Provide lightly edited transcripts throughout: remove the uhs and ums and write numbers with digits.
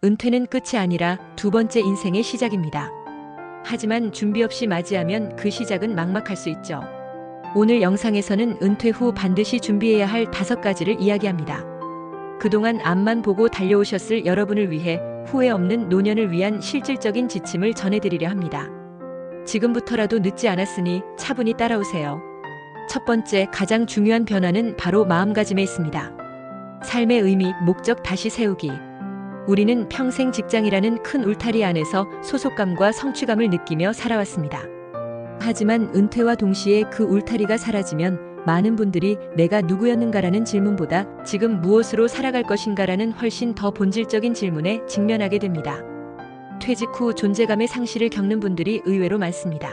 은퇴는 끝이 아니라 두 번째 인생의 시작입니다. 하지만 준비 없이 맞이하면 그 시작은 막막할 수 있죠. 오늘 영상에서는 은퇴 후 반드시 준비해야 할 5가지를 이야기합니다. 그동안 앞만 보고 달려오셨을 여러분을 위해 후회 없는 노년을 위한 실질적인 지침을 전해드리려 합니다. 지금부터라도 늦지 않았으니 차분히 따라오세요. 첫 번째, 가장 중요한 변화는 바로 마음가짐에 있습니다. 삶의 의미, 목적 다시 세우기. 우리는 평생 직장이라는 큰 울타리 안에서 소속감과 성취감을 느끼며 살아왔습니다. 하지만 은퇴와 동시에 그 울타리가 사라지면 많은 분들이 내가 누구였는가라는 질문보다 지금 무엇으로 살아갈 것인가라는 훨씬 더 본질적인 질문에 직면하게 됩니다. 퇴직 후 존재감의 상실을 겪는 분들이 의외로 많습니다.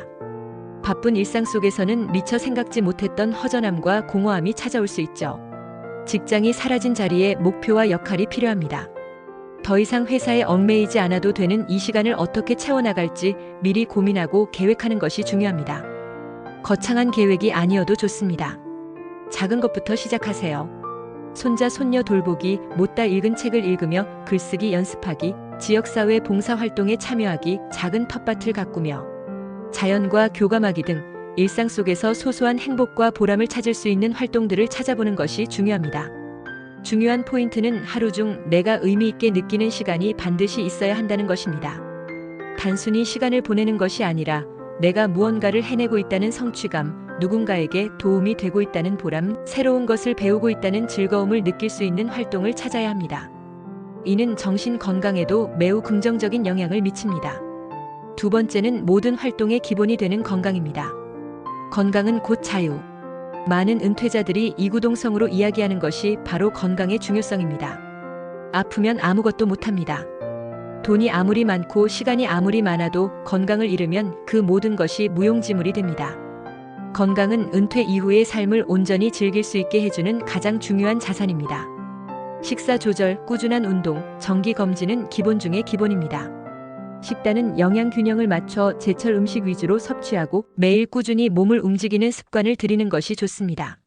바쁜 일상 속에서는 미처 생각지 못했던 허전함과 공허함이 찾아올 수 있죠. 직장이 사라진 자리에 목표와 역할이 필요합니다. 더 이상 회사에 얽매이지 않아도 되는 이 시간을 어떻게 채워나갈지 미리 고민하고 계획하는 것이 중요합니다. 거창한 계획이 아니어도 좋습니다. 작은 것부터 시작하세요. 손자, 손녀 돌보기, 못다 읽은 책을 읽으며 글쓰기 연습하기, 지역사회 봉사활동에 참여하기, 작은 텃밭을 가꾸며 자연과 교감하기 등 일상 속에서 소소한 행복과 보람을 찾을 수 있는 활동들을 찾아보는 것이 중요합니다. 중요한 포인트는 하루 중 내가 의미 있게 느끼는 시간이 반드시 있어야 한다는 것입니다. 단순히 시간을 보내는 것이 아니라 내가 무언가를 해내고 있다는 성취감, 누군가에게 도움이 되고 있다는 보람, 새로운 것을 배우고 있다는 즐거움을 느낄 수 있는 활동을 찾아야 합니다. 이는 정신 건강에도 매우 긍정적인 영향을 미칩니다. 두 번째는 모든 활동의 기본이 되는 건강입니다. 건강은 곧 자유. 많은 은퇴자들이 이구동성으로 이야기하는 것이 바로 건강의 중요성입니다. 아프면 아무것도 못합니다. 돈이 아무리 많고 시간이 아무리 많아도 건강을 잃으면 그 모든 것이 무용지물이 됩니다. 건강은 은퇴 이후의 삶을 온전히 즐길 수 있게 해주는 가장 중요한 자산입니다. 식사 조절, 꾸준한 운동, 정기 검진은 기본 중의 기본입니다. 식단은 영양 균형을 맞춰 제철 음식 위주로 섭취하고 매일 꾸준히 몸을 움직이는 습관을 들이는 것이 좋습니다.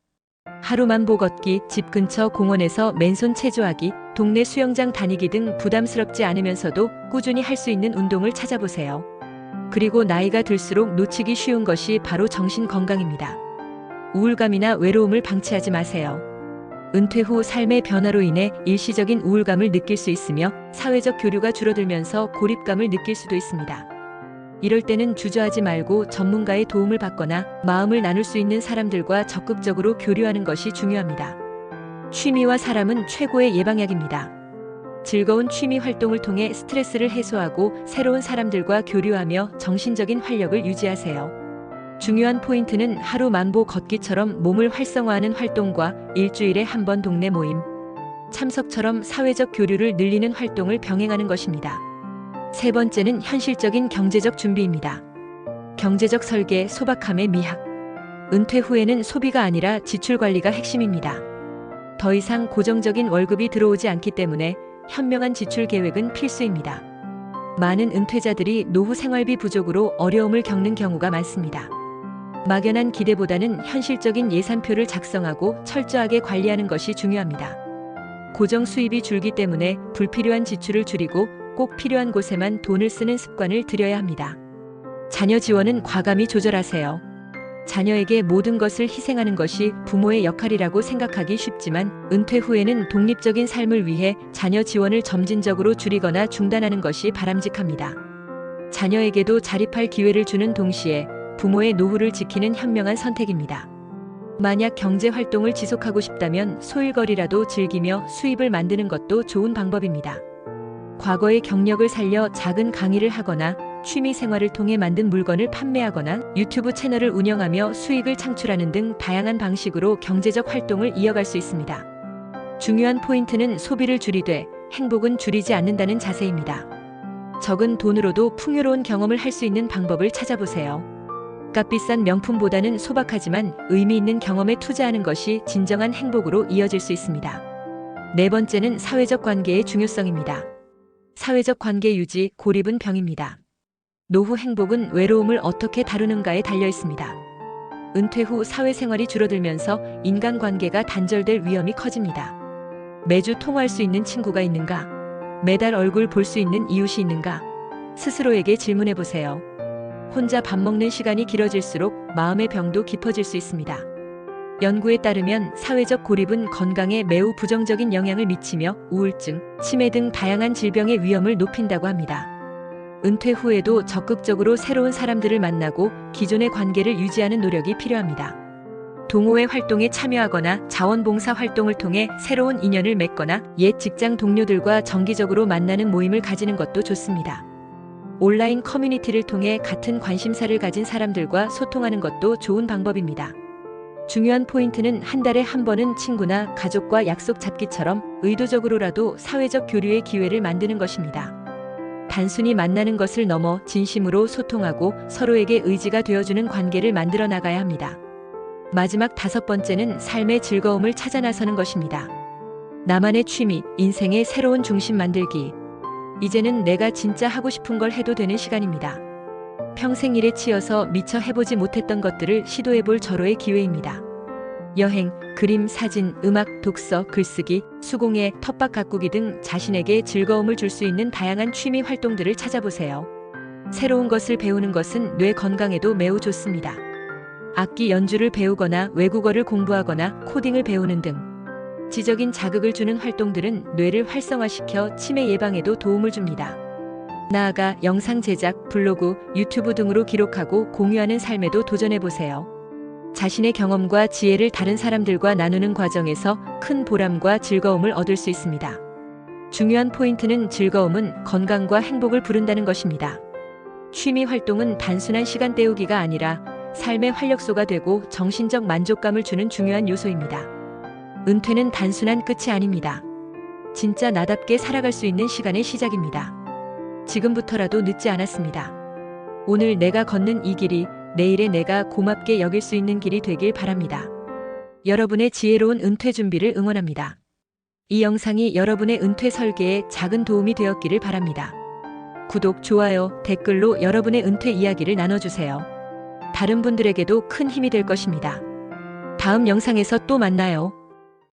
하루만보 걷기, 집 근처 공원에서 맨손 체조하기, 동네 수영장 다니기 등 부담스럽지 않으면서도 꾸준히 할 수 있는 운동을 찾아보세요. 그리고 나이가 들수록 놓치기 쉬운 것이 바로 정신 건강입니다. 우울감이나 외로움을 방치하지 마세요. 은퇴 후 삶의 변화로 인해 일시적인 우울감을 느낄 수 있으며 사회적 교류가 줄어들면서 고립감을 느낄 수도 있습니다. 이럴 때는 주저하지 말고 전문가의 도움을 받거나 마음을 나눌 수 있는 사람들과 적극적으로 교류하는 것이 중요합니다. 취미와 사람은 최고의 예방약입니다. 즐거운 취미 활동을 통해 스트레스를 해소하고 새로운 사람들과 교류하며 정신적인 활력을 유지하세요. 중요한 포인트는 하루 만보 걷기처럼 몸을 활성화하는 활동과 일주일에 한 번 동네 모임, 참석처럼 사회적 교류를 늘리는 활동을 병행하는 것입니다. 세 번째는 현실적인 경제적 준비입니다. 경제적 설계, 소박함의 미학. 은퇴 후에는 소비가 아니라 지출 관리가 핵심입니다. 더 이상 고정적인 월급이 들어오지 않기 때문에 현명한 지출 계획은 필수입니다. 많은 은퇴자들이 노후 생활비 부족으로 어려움을 겪는 경우가 많습니다. 막연한 기대보다는 현실적인 예산표를 작성하고 철저하게 관리하는 것이 중요합니다. 고정 수입이 줄기 때문에 불필요한 지출을 줄이고 꼭 필요한 곳에만 돈을 쓰는 습관을 들여야 합니다. 자녀 지원은 과감히 조절하세요. 자녀에게 모든 것을 희생하는 것이 부모의 역할이라고 생각하기 쉽지만 은퇴 후에는 독립적인 삶을 위해 자녀 지원을 점진적으로 줄이거나 중단하는 것이 바람직합니다. 자녀에게도 자립할 기회를 주는 동시에 부모의 노후를 지키는 현명한 선택입니다. 만약 경제 활동을 지속하고 싶다면 소일거리라도 즐기며 수입을 만드는 것도 좋은 방법입니다. 과거의 경력을 살려 작은 강의를 하거나 취미 생활을 통해 만든 물건을 판매하거나 유튜브 채널을 운영하며 수익을 창출하는 등 다양한 방식으로 경제적 활동을 이어갈 수 있습니다. 중요한 포인트는 소비를 줄이되 행복은 줄이지 않는다는 자세입니다. 적은 돈으로도 풍요로운 경험을 할 수 있는 방법을 찾아보세요. 값비싼 명품보다는 소박하지만 의미 있는 경험에 투자하는 것이 진정한 행복으로 이어질 수 있습니다. 네 번째는 사회적 관계의 중요성입니다. 사회적 관계 유지, 고립은 병입니다. 노후 행복은 외로움을 어떻게 다루는가에 달려 있습니다. 은퇴 후 사회생활이 줄어들면서 인간관계가 단절될 위험이 커집니다. 매주 통화할 수 있는 친구가 있는가? 매달 얼굴 볼 수 있는 이웃이 있는가? 스스로에게 질문해 보세요. 혼자 밥 먹는 시간이 길어질수록 마음의 병도 깊어질 수 있습니다. 연구에 따르면 사회적 고립은 건강에 매우 부정적인 영향을 미치며 우울증, 치매 등 다양한 질병의 위험을 높인다고 합니다. 은퇴 후에도 적극적으로 새로운 사람들을 만나고 기존의 관계를 유지하는 노력이 필요합니다. 동호회 활동에 참여하거나 자원봉사 활동을 통해 새로운 인연을 맺거나 옛 직장 동료들과 정기적으로 만나는 모임을 가지는 것도 좋습니다. 온라인 커뮤니티를 통해 같은 관심사를 가진 사람들과 소통하는 것도 좋은 방법입니다. 중요한 포인트는 한 달에 한 번은 친구나 가족과 약속 잡기처럼 의도적으로라도 사회적 교류의 기회를 만드는 것입니다. 단순히 만나는 것을 넘어 진심으로 소통하고 서로에게 의지가 되어주는 관계를 만들어 나가야 합니다. 마지막 5번째는 삶의 즐거움을 찾아 나서는 것입니다. 나만의 취미, 인생의 새로운 중심 만들기. 이제는 내가 진짜 하고 싶은 걸 해도 되는 시간입니다. 평생 일에 치여서 미처 해보지 못했던 것들을 시도해볼 절호의 기회입니다. 여행, 그림, 사진, 음악, 독서, 글쓰기, 수공예, 텃밭 가꾸기 등 자신에게 즐거움을 줄 수 있는 다양한 취미 활동들을 찾아보세요. 새로운 것을 배우는 것은 뇌 건강에도 매우 좋습니다. 악기 연주를 배우거나 외국어를 공부하거나 코딩을 배우는 등 지적인 자극을 주는 활동들은 뇌를 활성화시켜 치매 예방에도 도움을 줍니다. 나아가 영상 제작, 블로그, 유튜브 등으로 기록하고 공유하는 삶에도 도전해보세요. 자신의 경험과 지혜를 다른 사람들과 나누는 과정에서 큰 보람과 즐거움을 얻을 수 있습니다. 중요한 포인트는 즐거움은 건강과 행복을 부른다는 것입니다. 취미 활동은 단순한 시간 때우기가 아니라 삶의 활력소가 되고 정신적 만족감을 주는 중요한 요소입니다. 은퇴는 단순한 끝이 아닙니다. 진짜 나답게 살아갈 수 있는 시간의 시작입니다. 지금부터라도 늦지 않았습니다. 오늘 내가 걷는 이 길이 내일의 내가 고맙게 여길 수 있는 길이 되길 바랍니다. 여러분의 지혜로운 은퇴 준비를 응원합니다. 이 영상이 여러분의 은퇴 설계에 작은 도움이 되었기를 바랍니다. 구독, 좋아요, 댓글로 여러분의 은퇴 이야기를 나눠주세요. 다른 분들에게도 큰 힘이 될 것입니다. 다음 영상에서 또 만나요.